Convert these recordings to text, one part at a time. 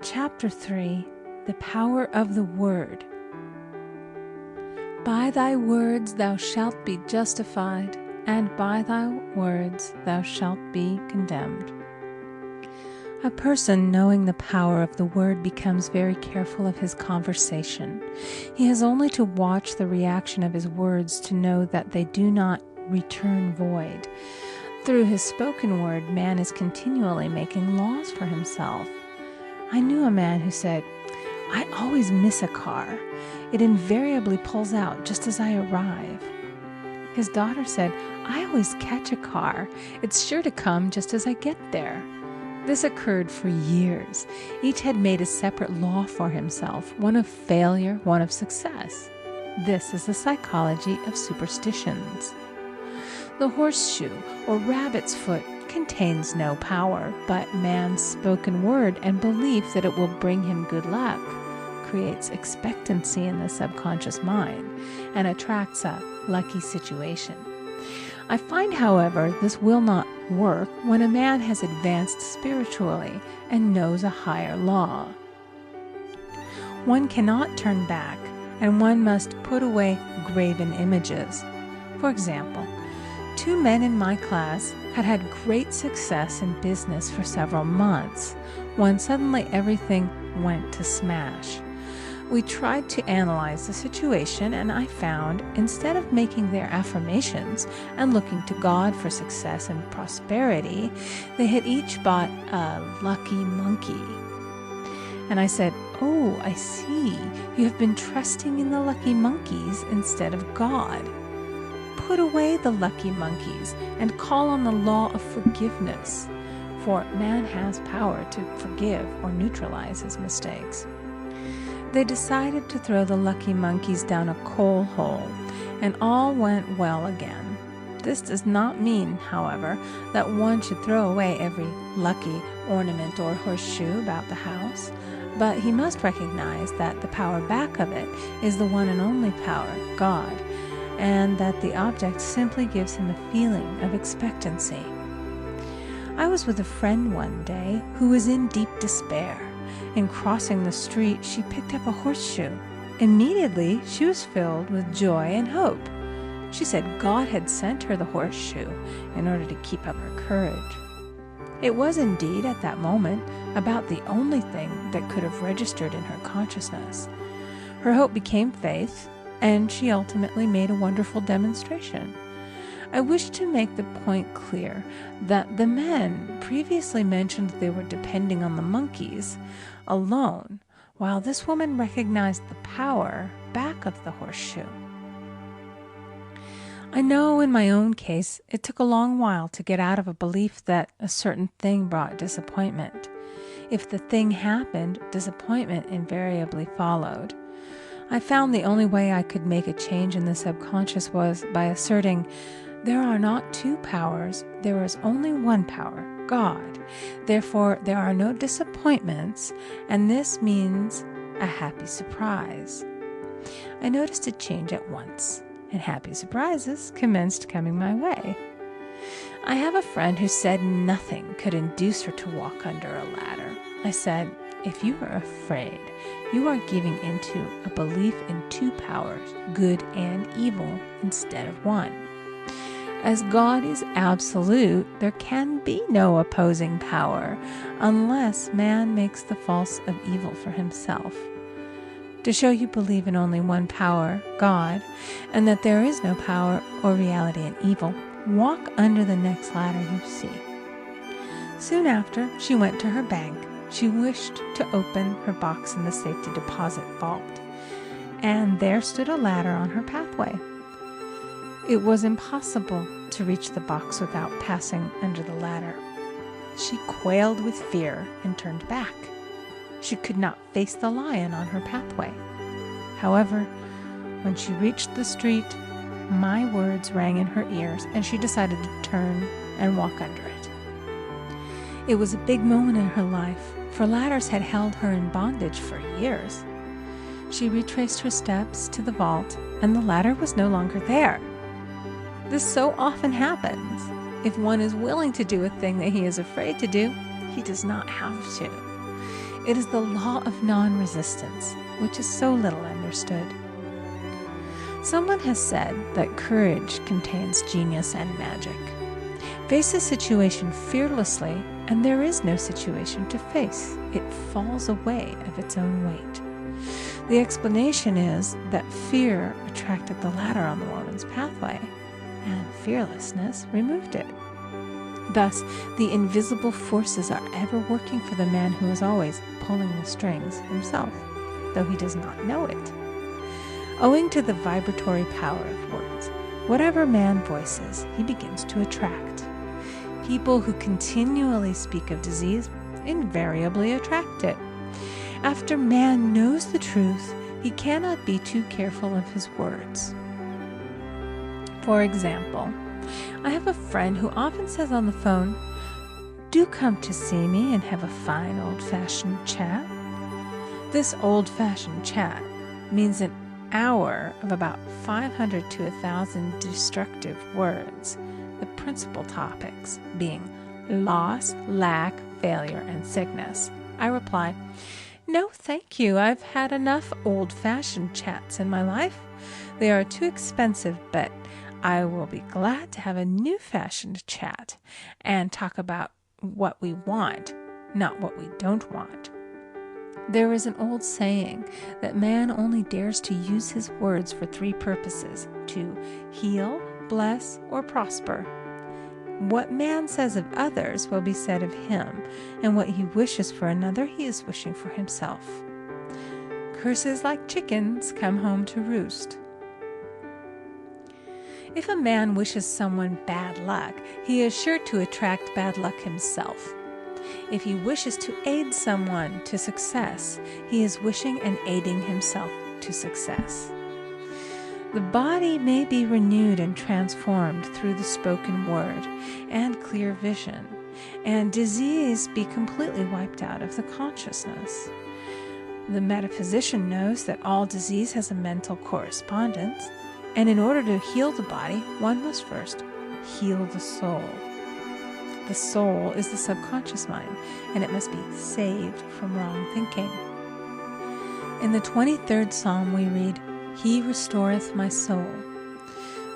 Chapter 3, The Power of the Word. By thy words thou shalt be justified, and by thy words thou shalt be condemned. A person knowing the power of the word becomes very careful of his conversation. He has only to watch the reaction of his words to know that they do not return void. Through his spoken word, man is continually making laws for himself. I knew a man who said, "I always miss a car. It invariably pulls out just as I arrive." His daughter said, "I always catch a car. It's sure to come just as I get there." This occurred for years. Each had made a separate law for himself, one of failure, one of success. This is the psychology of superstitions. The horseshoe, or rabbit's foot, contains no power, but man's spoken word and belief that it will bring him good luck creates expectancy in the subconscious mind and attracts a lucky situation. I find, however, this will not work when a man has advanced spiritually and knows a higher law. One cannot turn back, and one must put away graven images. For example, 2 men in my class had great success in business for several months, when suddenly everything went to smash. We tried to analyze the situation, and I found, instead of making their affirmations and looking to God for success and prosperity, they had each bought a lucky monkey. And I said, "Oh, I see. You have been trusting in the lucky monkeys instead of God. Put away the lucky monkeys and call on the law of forgiveness, for man has power to forgive or neutralize his mistakes." They decided to throw the lucky monkeys down a coal hole, and all went well again. This does not mean, however, that one should throw away every lucky ornament or horseshoe about the house, but he must recognize that the power back of it is the one and only power, God, and that the object simply gives him a feeling of expectancy. I was with a friend one day who was in deep despair. In crossing the street, she picked up a horseshoe. Immediately, she was filled with joy and hope. She said God had sent her the horseshoe in order to keep up her courage. It was indeed, at that moment, about the only thing that could have registered in her consciousness. Her hope became faith, and she ultimately made a wonderful demonstration. I wish to make the point clear that the men previously mentioned they were depending on the monkeys alone, while this woman recognized the power back of the horseshoe. I know in my own case it took a long while to get out of a belief that a certain thing brought disappointment. If the thing happened, disappointment invariably followed. I found the only way I could make a change in the subconscious was by asserting, there are not 2 powers, there is only one power, God. Therefore, there are no disappointments, and this means a happy surprise. I noticed a change at once, and happy surprises commenced coming my way. I have a friend who said nothing could induce her to walk under a ladder. I said, "If you are afraid, you are giving into a belief in 2 powers, good and evil, instead of one. As God is absolute, there can be no opposing power unless man makes the false of evil for himself. To show you believe in only one power, God, and that there is no power or reality in evil, walk under the next ladder you see." Soon after, she went to her bank. She wished to open her box in the safety deposit vault, and there stood a ladder on her pathway. It was impossible to reach the box without passing under the ladder. She quailed with fear and turned back. She could not face the lion on her pathway. However, when she reached the street, my words rang in her ears, and she decided to turn and walk under it. It was a big moment in her life, for ladders had held her in bondage for years. She retraced her steps to the vault, and the ladder was no longer there. This so often happens. If one is willing to do a thing that he is afraid to do, he does not have to. It is the law of non-resistance, which is so little understood. Someone has said that courage contains genius and magic. Face a situation fearlessly, and there is no situation to face. It falls away of its own weight. The explanation is that fear attracted the ladder on the woman's pathway, and fearlessness removed it. Thus, the invisible forces are ever working for the man who is always pulling the strings himself, though he does not know it. Owing to the vibratory power of words, whatever man voices, he begins to attract. People who continually speak of disease invariably attract it. After man knows the truth, he cannot be too careful of his words. For example, I have a friend who often says on the phone, "Do come to see me and have a fine old-fashioned chat." This old-fashioned chat means an hour of about 500 to 1,000 destructive words, the principal topics being loss, lack, failure, and sickness. I reply, "No, thank you. I've had enough old-fashioned chats in my life. They are too expensive, but I will be glad to have a new-fashioned chat and talk about what we want, not what we don't want." There is an old saying that man only dares to use his words for three purposes: to heal, bless, or prosper. What man says of others will be said of him, and what he wishes for another he is wishing for himself. Curses like chickens come home to roost. If a man wishes someone bad luck, he is sure to attract bad luck himself. If he wishes to aid someone to success, he is wishing and aiding himself to success. The body may be renewed and transformed through the spoken word and clear vision, and disease be completely wiped out of the consciousness. The metaphysician knows that all disease has a mental correspondence, and in order to heal the body, one must first heal the soul. The soul is the subconscious mind, and it must be saved from wrong thinking. In the 23rd Psalm we read, "He restoreth my soul."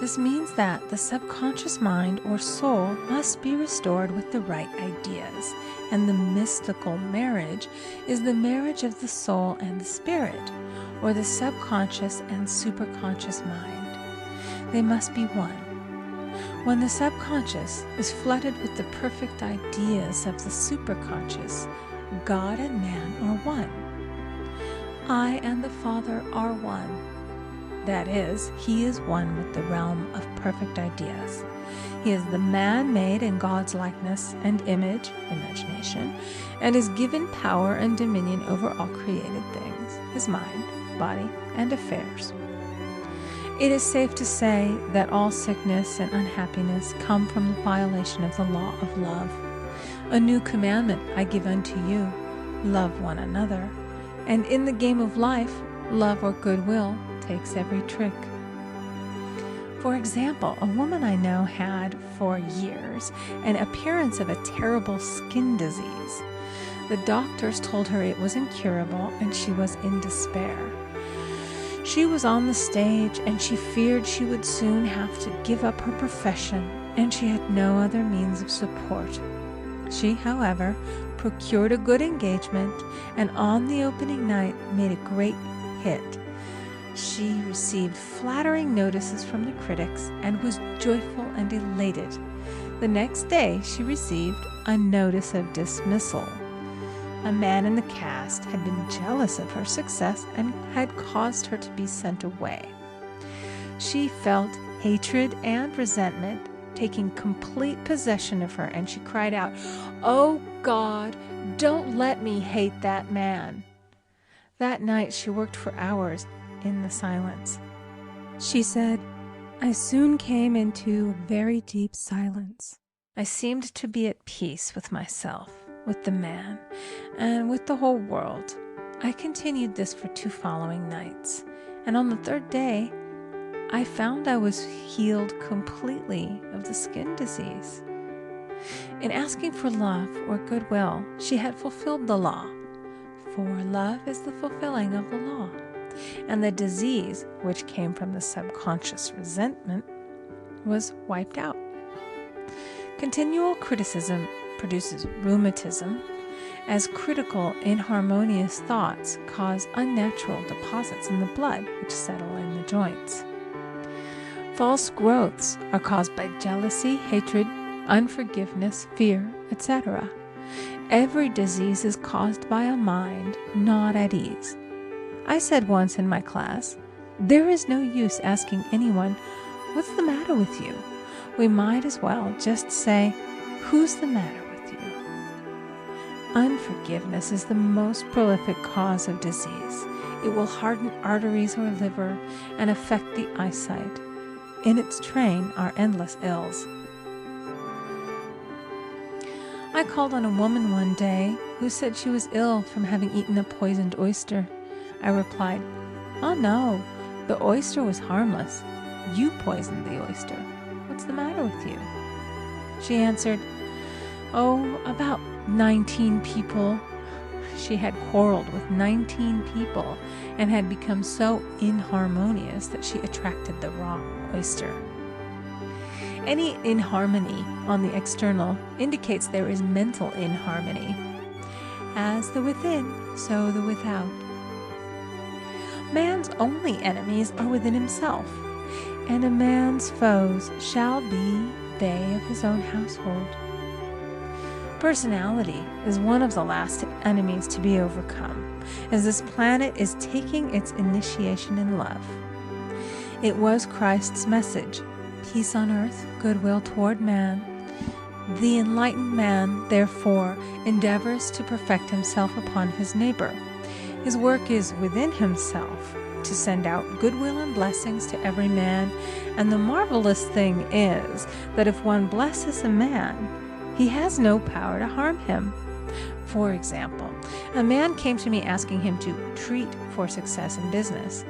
This means that the subconscious mind or soul must be restored with the right ideas, and the mystical marriage is the marriage of the soul and the spirit, or the subconscious and superconscious mind. They must be one. When the subconscious is flooded with the perfect ideas of the superconscious, God and man are one. I and the Father are one. That is, he is one with the realm of perfect ideas. He is the man made in God's likeness and image, imagination, and is given power and dominion over all created things, his mind, body, and affairs. It is safe to say that all sickness and unhappiness come from the violation of the law of love. A new commandment I give unto you, love one another. And in the game of life, love or goodwill takes every trick. For example, a woman I know had, for years, an appearance of a terrible skin disease. The doctors told her it was incurable, and she was in despair. She was on the stage, and she feared she would soon have to give up her profession, and she had no other means of support. She, however, procured a good engagement, and on the opening night made a great hit. She received flattering notices from the critics and was joyful and elated. The next day she received a notice of dismissal. A man in the cast had been jealous of her success and had caused her to be sent away. She felt hatred and resentment taking complete possession of her, and she cried out, "Oh God, don't let me hate that man." That night she worked for hours in the silence. She said, "I soon came into a very deep silence. I seemed to be at peace with myself, with the man, and with the whole world. I continued this for 2 following nights, and on the 3rd day, I found I was healed completely of the skin disease." In asking for love or goodwill, she had fulfilled the law. For love is the fulfilling of the law, and the disease, which came from the subconscious resentment, was wiped out. Continual criticism produces rheumatism, as critical, inharmonious thoughts cause unnatural deposits in the blood which settle in the joints. False growths are caused by jealousy, hatred, unforgiveness, fear, etc. Every disease is caused by a mind not at ease. I said once in my class, there is no use asking anyone, "What's the matter with you?" We might as well just say, "Who's the matter with you?" Unforgiveness is the most prolific cause of disease. It will harden arteries or liver and affect the eyesight. In its train are endless ills. I called on a woman one day who said she was ill from having eaten a poisoned oyster. I replied, "Oh no, the oyster was harmless. You poisoned the oyster. What's the matter with you?" She answered, "Oh, about 19 people." She had quarreled with 19 people and had become so inharmonious that she attracted the wrong oyster. Any inharmony on the external indicates there is mental inharmony. As the within, so the without. Man's only enemies are within himself, and a man's foes shall be they of his own household. Personality is one of the last enemies to be overcome, as this planet is taking its initiation in love. It was Christ's message, peace on earth, goodwill toward man. The enlightened man, therefore, endeavors to perfect himself upon his neighbor. His work is within himself, to send out goodwill and blessings to every man, and the marvelous thing is that if one blesses a man, he has no power to harm him. For example, a man came to me asking him to treat for success in business.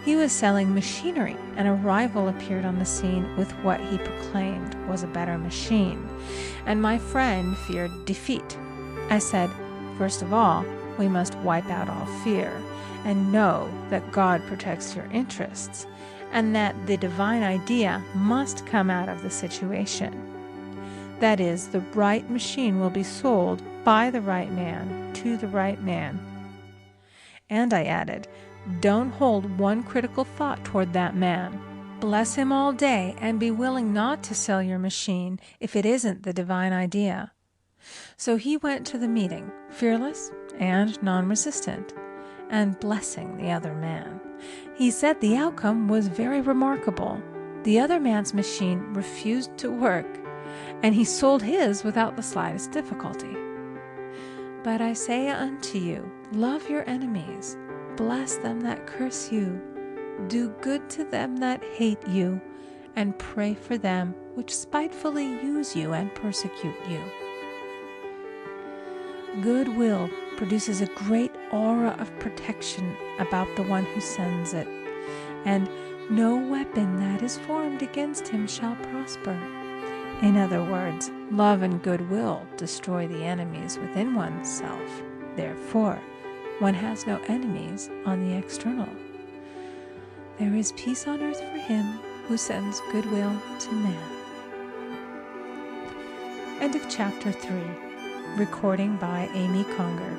He was selling machinery, and a rival appeared on the scene with what he proclaimed was a better machine, and my friend feared defeat. I said, "First of all, we must wipe out all fear, and know that God protects your interests, and that the divine idea must come out of the situation. That is, the right machine will be sold by the right man to the right man." And I added, "Don't hold one critical thought toward that man. Bless him all day and be willing not to sell your machine if it isn't the divine idea." So he went to the meeting, fearless and non-resistant, and blessing the other man. He said the outcome was very remarkable. The other man's machine refused to work, and he sold his without the slightest difficulty. But I say unto you, love your enemies, bless them that curse you, do good to them that hate you, and pray for them which spitefully use you and persecute you. Goodwill produces a great aura of protection about the one who sends it, and no weapon that is formed against him shall prosper. In other words, love and goodwill destroy the enemies within oneself. Therefore, one has no enemies on the external. There is peace on earth for him who sends goodwill to man. End of chapter 3. Recording by Amy Conger.